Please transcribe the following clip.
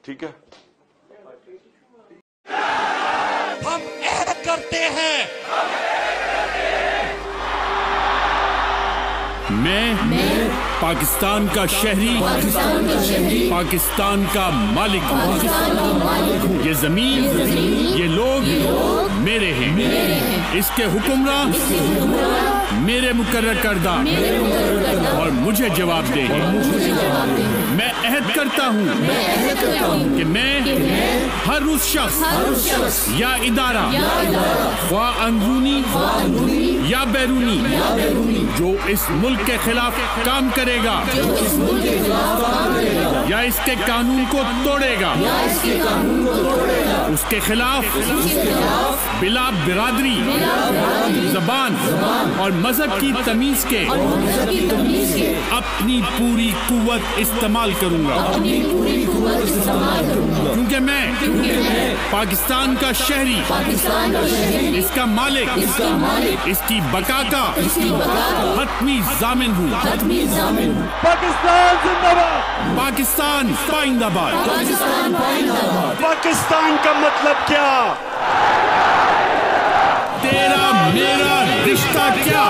ٹھیک ہے؟ ہم عہد کرتے ہیں میں پاکستان کا شہری پاکستان کا مالک ہوں. یہ زمین یہ لوگ میرے ہیں. اس کے حکمراں میرے مقرر کردہ اور مجھے جواب دیں. میں عہد کرتا ہوں کہ میں ہر اس شخص یا ادارہ خواہ اندرونی یا بیرونی جو اس ملک کے خلاف کام کرے گا یا اس کے قانون کو توڑے گا اس کے خلاف بلا برادری زبان اور مذہب کی تمیز کے اپنی پوری قوت استعمال کروں گا. کیونکہ میں پاکستان کا شہری اس کا مالک اس کی بقا کا حتمی ضامن ہوں. پاکستان زندہ باد. پاکستان پائندہ باد. پاکستان کا مطلب کیا؟ تیرا میرا رشتہ کیا؟